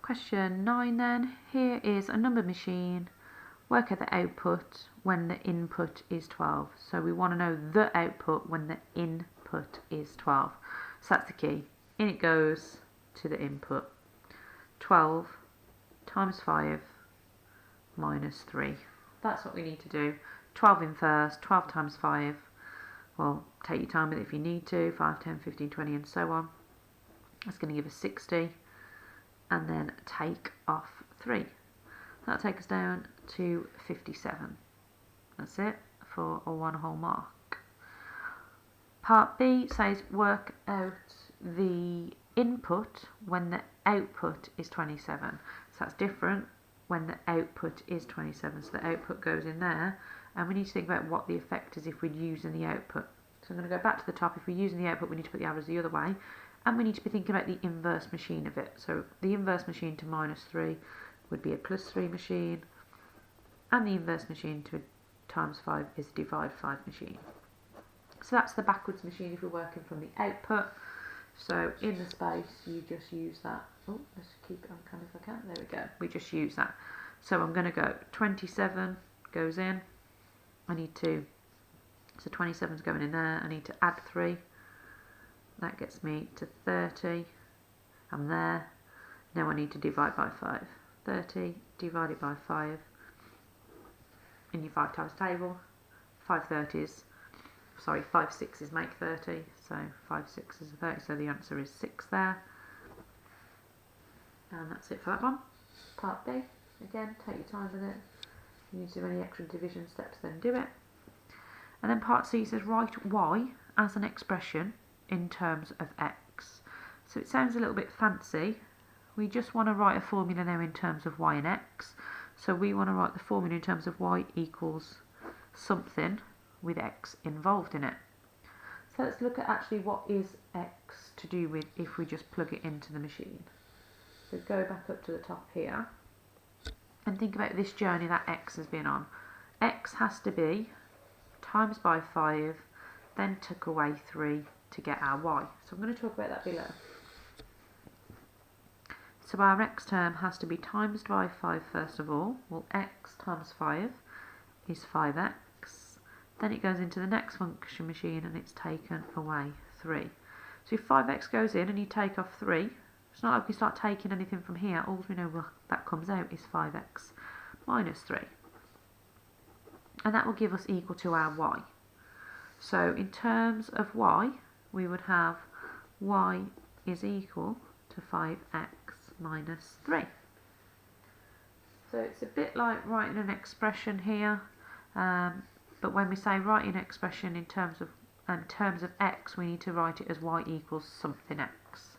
Question 9 then. Here is a number machine. Work out the output when the input is 12. So we want to know the output when the input is 12. So that's the key. In it goes to the input. 12 times 5 minus 3. That's what we need to do. 12 in first, 12 times 5. Well, take your time with it if you need to. 5, 10, 15, 20 and so on. That's going to give us 60. And then take off 3. That'll take us down to 57. That's it for a 1 whole mark. Part B says work out the input when the output is 27. So that's different when the output is 27. So the output goes in there, and we need to think about what the effect is if we're using the output. So I'm going to go back to the top. If we're using the output, we need to put the arrows the other way, and we need to be thinking about the inverse machine of it. So the inverse machine to minus 3 would be a plus 3 machine, and the inverse machine to times 5 is a divide 5 machine. So that's the backwards machine if we're working from the output. So in the space you just use that. Oh, let's keep it on cam if I can. There we go. We just use that. So I'm going to go 27 goes in. I need to, so 27 is going in there. I need to add 3. That gets me to 30. I'm there. Now I need to divide by 5. 30 divided by 5 in your 5 times table. 5 6's make 30, so 5 6's is 30, so the answer is 6 there. And that's it for that one. Part B, again, take your time with it. If you need to do any extra division steps, then do it. And then part C says write y as an expression in terms of x. So it sounds a little bit fancy. We just want to write a formula now in terms of y and x. So we want to write the formula in terms of y equals something with x involved in it. So let's look at actually what is x to do with if we just plug it into the machine. So go back up to the top here and think about this journey that x has been on. X has to be times by 5, then took away 3 to get our y. So I'm going to talk about that below. So our x term has to be times by 5 first of all. Well, x times 5 is 5x. Then it goes into the next function machine and it's taken away 3. So if 5x goes in and you take off 3, it's not like we start taking anything from here. All we know that comes out is 5x minus 3. And that will give us equal to our y. So in terms of y, we would have y is equal to 5x minus 3. So it's a bit like writing an expression here. But when we say write an expression in terms of x, we need to write it as y equals something x.